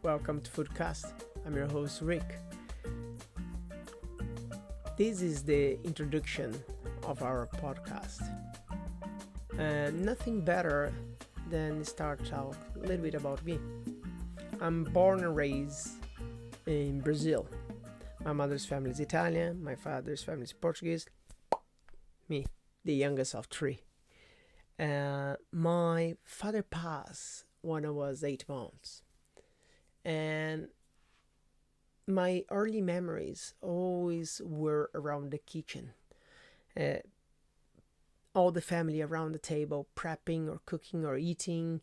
Welcome to FoodKast. I'm your host, Rick. This is the introduction of our podcast. And nothing better than start talk a little bit about me. I'm born and raised in Brazil. My mother's family is Italian, my father's family is Portuguese. Me, the youngest of three. My father passed when I was 8 months. And my early memories always were around the kitchen. All the family around the table, prepping or cooking or eating,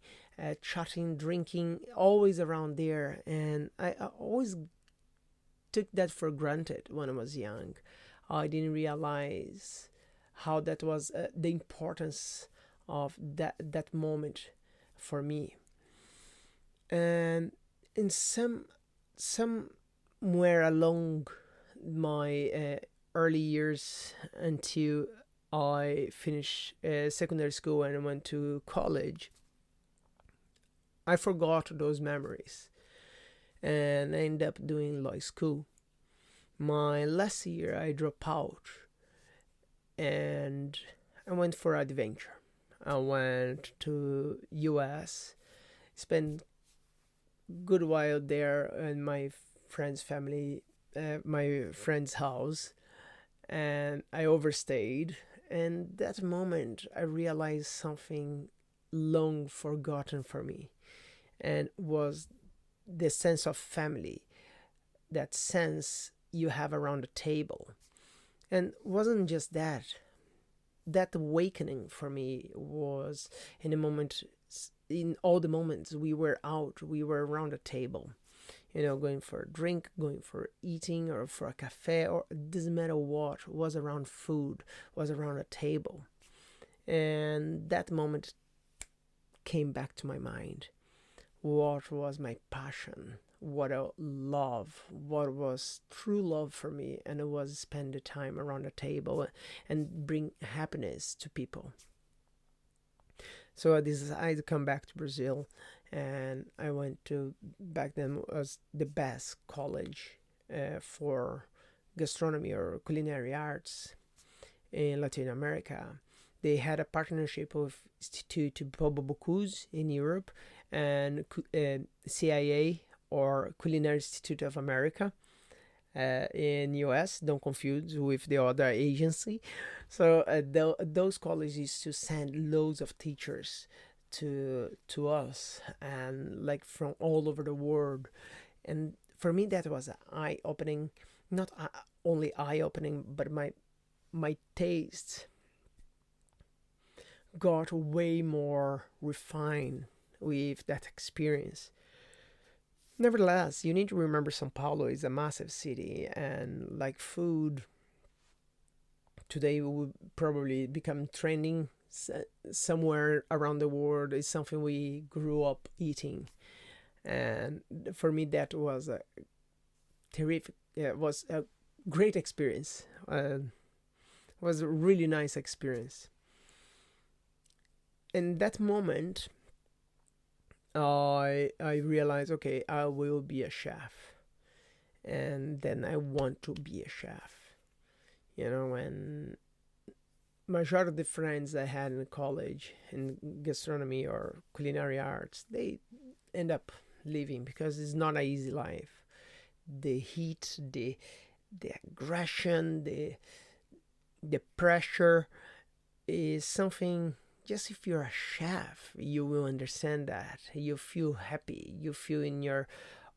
chatting, drinking, always around there. And I always took that for granted when I was young. I didn't realize how that was the importance of that moment for me. And in somewhere along my early years until I finished secondary school and I went to college, I forgot those memories and I ended up doing law school. My last year I dropped out and I went for adventure. I went to US, spent good while there in my friend's family, my friend's house, and I overstayed. And that moment, I realized something long forgotten for me, and was the sense of family, that sense you have around the table. And wasn't just that. That awakening for me was in a moment. In all the moments we were out, we were around a table, going for a drink, going for eating or for a cafe, or it doesn't matter what, was around food, was around a table. And that moment came back to my mind. What was my passion? What I love? What was true love for me? And it was spend the time around a table and bring happiness to people. So I decided to come back to Brazil, and I went to, back then was the best college for gastronomy or culinary arts in Latin America. They had a partnership with Instituto Bobo Bocuse in Europe and CIA, or Culinary Institute of America, in US. Don't confuse with the other agency. So those colleges used to send loads of teachers to us, and like from all over the world. And for me that was eye opening, not only eye opening, but my taste got way more refined with that experience. Nevertheless, you need to remember São Paulo is a massive city, and like food today would probably become trending somewhere around the world. Is something we grew up eating, and for me that was a terrific. Yeah, was a great experience. Was a really nice experience. In that moment, I realized, okay, I will be a chef, and then I want to be a chef. When majority of the friends I had in college in gastronomy or culinary arts, they end up leaving because it's not an easy life. The heat, the aggression, the pressure is something. Just if you're a chef, you will understand that. You feel happy. You feel in your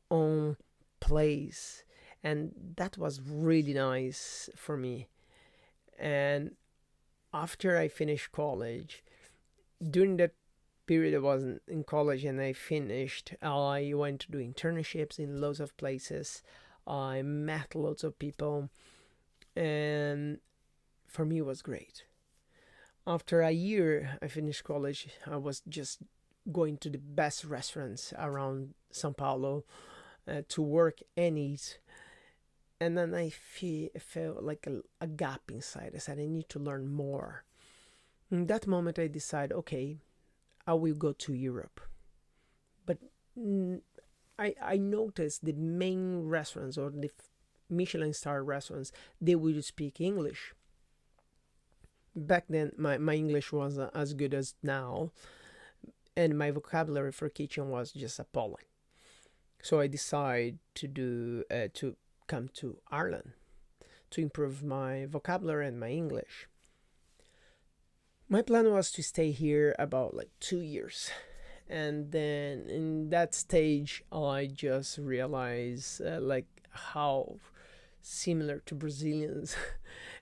own place. And that was really nice for me. And after I finished college, during that period I was in college and I finished, I went to do internships in loads of places. I met lots of people. And for me, it was great. After a year, I finished college. I was just going to the best restaurants around São Paulo to work and eat. And then I felt like a gap inside. I said, I need to learn more. In that moment, I decided, okay, I will go to Europe. But I noticed the main restaurants or the Michelin star restaurants, they would speak English. Back then, my English was as good as now, and my vocabulary for kitchen was just appalling. So I decided to come to Ireland to improve my vocabulary and my English. My plan was to stay here about like 2 years. And then in that stage, I just realized like how similar to Brazilians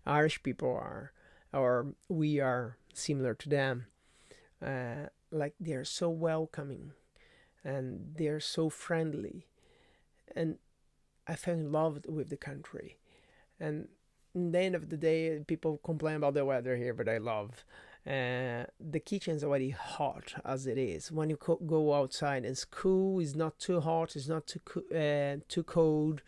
Irish people are, or we are similar to them. Like they're so welcoming and they're so friendly. And I fell in love with the country. And in the end of the day, people complain about the weather here, but I love. The kitchen's already hot as it is. When you go outside, it's cool. It's not too hot. It's not too cold,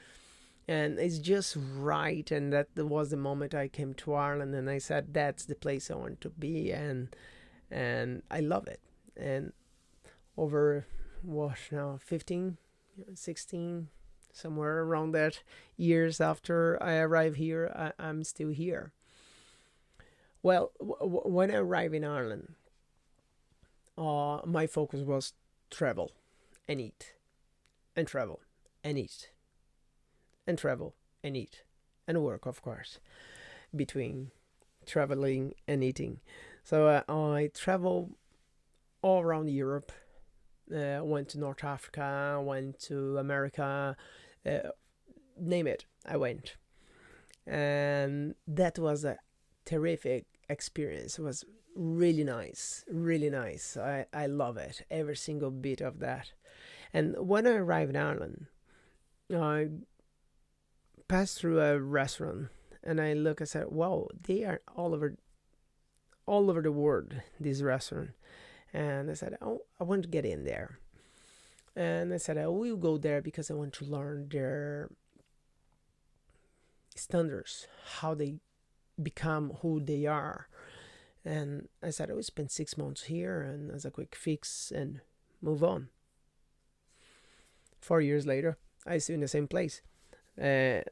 and it's just right. And that was the moment I came to Ireland, and I said that's the place I want to be, and I love it. And over what now, 15, 16, somewhere around that years after I arrived here, I'm still here. Well, when I arrived in Ireland, my focus was travel and eat, and travel and eat, and travel and eat, and work, of course, between traveling and eating. So I traveled all around Europe, went to North Africa, went to America, uh, name it, I went. And that was a terrific experience. It was really nice, really nice. I love it, every single bit of that. And when I arrived in Ireland, I passed through a restaurant and I look and said, wow, they are all over the world, this restaurant. And I said, oh, I want to get in there. And I said, I will go there because I want to learn their standards, how they become who they are. And I said, I will spend 6 months here and as a quick fix and move on. 4 years later, I still in the same place. And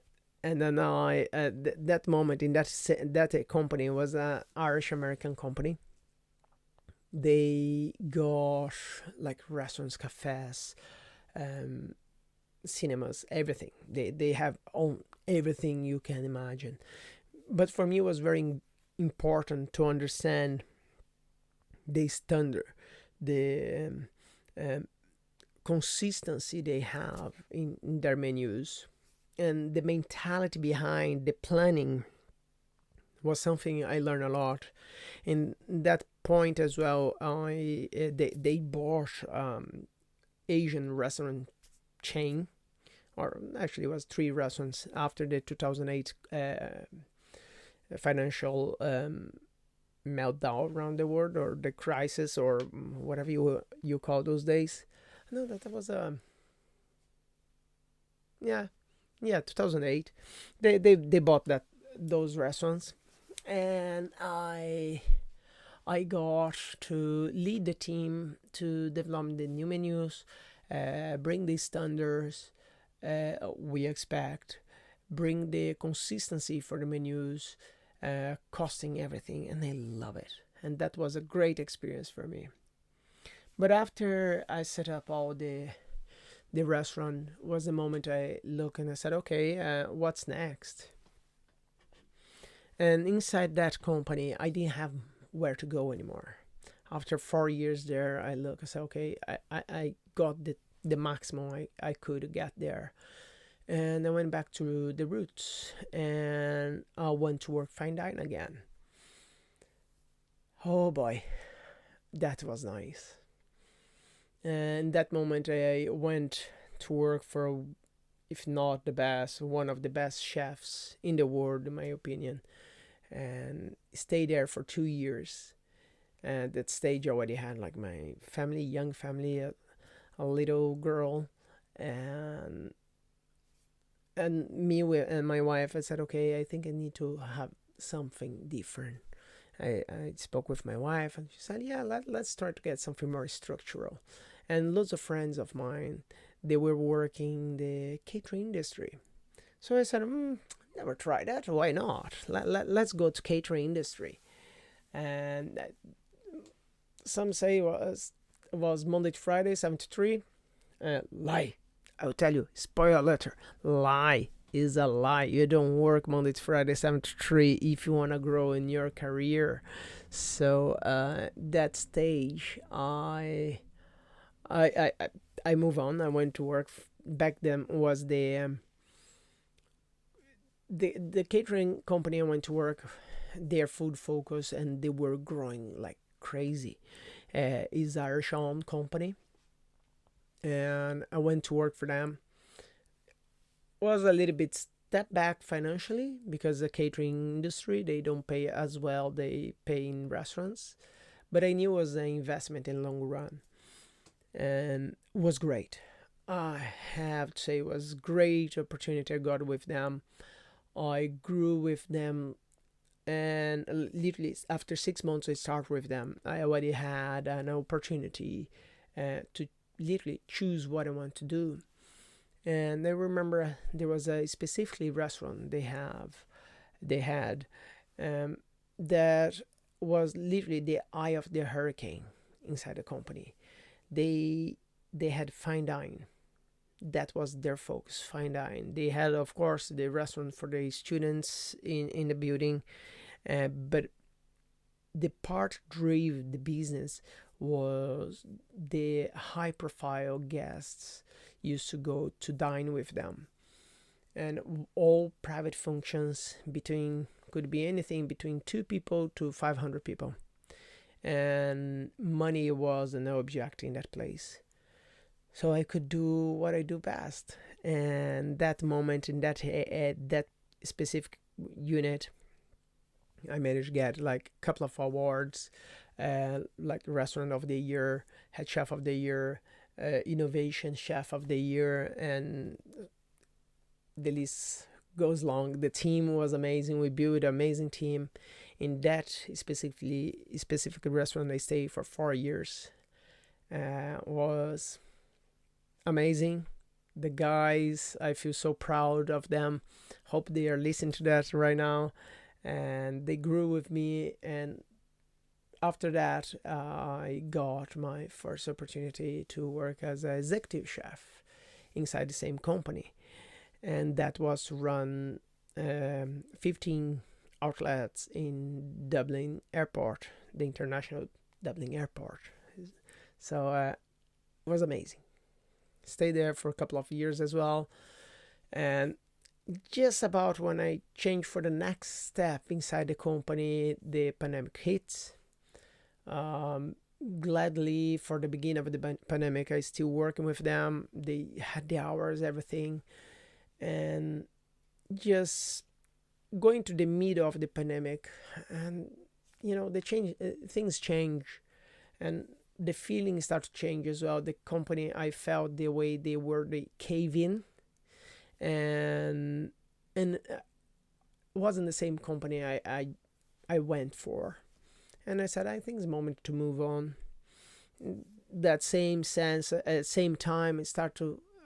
then that moment in that company was an Irish American company. They got like restaurants, cafes, um, cinemas, everything. They have own everything you can imagine. But for me, it was very important to understand the standard, the consistency they have in their menus, and the mentality behind the planning was something I learned a lot. In that point as well, they bought Asian restaurant chain, or actually it was three restaurants after the 2008 financial meltdown around the world, or the crisis, or whatever you call those days. No, that was yeah, 2008. They bought those restaurants, and I got to lead the team to develop the new menus, bring the standards we expect, bring the consistency for the menus, costing everything, and I love it. And that was a great experience for me. But after I set up all the restaurant, was the moment I look and I said, okay, what's next? And inside that company, I didn't have where to go anymore. After 4 years there, I look and said, okay, I got the maximum I could get there. And I went back to the roots and I went to work fine dining again. Oh boy, that was nice. And that moment I went to work for, if not the best, one of the best chefs in the world, in my opinion, and stayed there for 2 years. And at that stage, I already had like my family, young family, a little girl, and me and my wife. I said, okay, I think I need to have something different. I spoke with my wife, and she said, yeah, let's start to get something more structural. And lots of friends of mine, they were working in the catering industry. So I said, never tried that. Why not? Let's go to catering industry. And some say it was Monday to Friday, 7 to 3. Lie. I will tell you, spoiler alert, lie is a lie. You don't work Monday to Friday, 7 to 3 if you want to grow in your career. So that stage, I, I, I move on. I went to work. Back then was the catering company I went to work. Their food focus, and they were growing like crazy. Is a Irish-owned company, and I went to work for them. Was a little bit step back financially because the catering industry, they don't pay as well they pay in restaurants, but I knew it was an investment in long run, and it was great. I have to say it was great opportunity I got with them. I grew with them, and literally after 6 months I started with them. I already had an opportunity to literally choose what I want to do. And I remember there was a specifically restaurant they had um, that was literally the eye of the hurricane inside the company. They had fine dining. That was their focus, fine dining. They had, of course, the restaurant for the students in the building, but the part drove the business was the high profile guests used to go to dine with them, and all private functions between could be anything between 2 people to 500 people, and money was an object in that place. So I could do what I do best. And that moment in that specific unit, I managed to get like a couple of awards, like Restaurant of the Year, Head Chef of the Year, Innovation Chef of the Year, and the list goes long. The team was amazing. We built an amazing team. In that specific restaurant, I stayed for 4 years. Was amazing. The guys, I feel so proud of them. Hope they are listening to that right now. And they grew with me. And after that, I got my first opportunity to work as an executive chef inside the same company. And that was to run 15 outlets in Dublin Airport, the international Dublin Airport. So it was amazing. Stayed there for a couple of years as well. And just about when I changed for the next step inside the company, the pandemic hit. Gladly, for the beginning of the pandemic, I still working with them. They had the hours, everything. And just going to the middle of the pandemic, and the change, things change, and the feelings start to change as well. The company, I felt the way they cave in, and wasn't the same company I went for. And I said, I think it's a moment to move on. That same sense, at same time,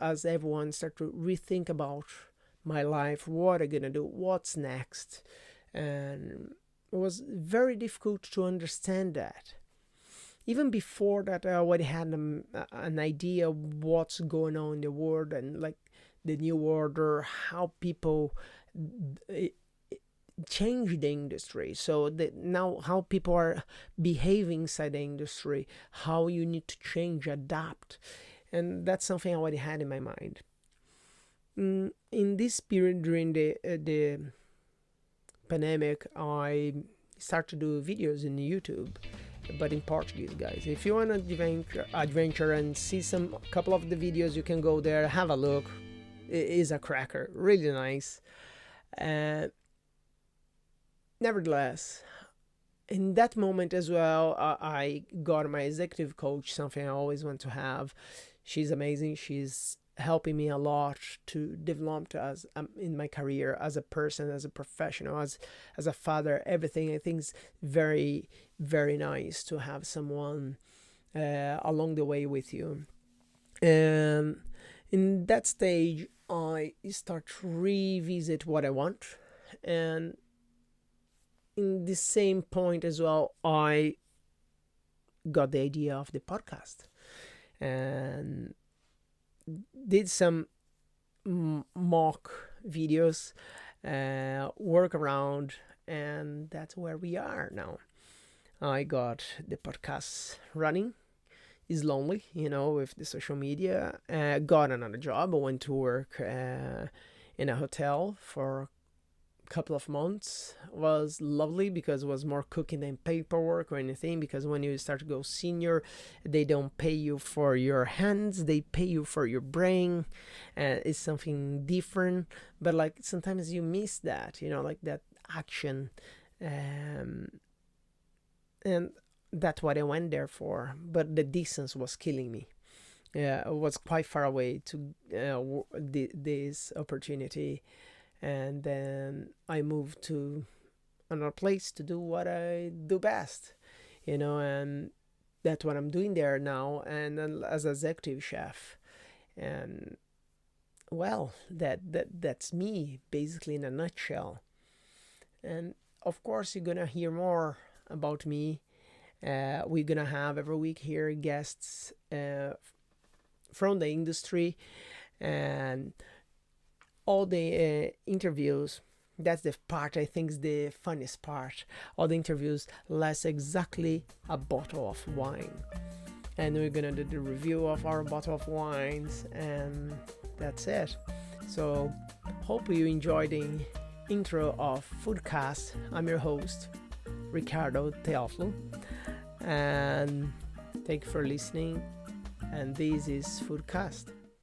as everyone start to rethink about my life, what I'm gonna do, what's next. And it was very difficult to understand that. Even before that, I already had an idea what's going on in the world, and like the new order, how people change the industry. So that now how people are behaving inside the industry, how you need to change, adapt. And that's something I already had in my mind. In this period during the pandemic, I started to do videos in YouTube, but in Portuguese, guys. If you want to adventure and see some couple of the videos, you can go there, have a look. It is a cracker, really nice. Nevertheless, in that moment as well, I got my executive coach, something I always want to have. She's amazing. She's helping me a lot to develop as in my career as a person, as a professional, as a father, everything. I think is very, very nice to have someone along the way with you. And In that stage, I start to revisit what I want, and in the same point as well, I got the idea of the podcast and did some mock videos, work around, and that's where we are now. I got the podcast running. Is lonely, with the social media. Got another job. I went to work in a hotel for a couple of months. Was lovely because it was more cooking than paperwork or anything. Because when you start to go senior, they don't pay you for your hands; they pay you for your brain. It's something different. But like sometimes you miss that, like that action. And that's what I went there for. But the distance was killing me. Yeah, I was quite far away to this opportunity, and then I moved to another place to do what I do best, and that's what I'm doing there now, and then as executive chef, and well, that's me basically in a nutshell. And of course, you're gonna hear more about me. We're gonna have every week here guests from the industry, and all the interviews. That's the part I think is the funniest part. All the interviews last exactly a bottle of wine, and we're gonna do the review of our bottle of wines, and that's it. So, hope you enjoy the intro of FoodKast. I'm your host, Ricardo Teoflo, and thank you for listening. And this is FoodKast.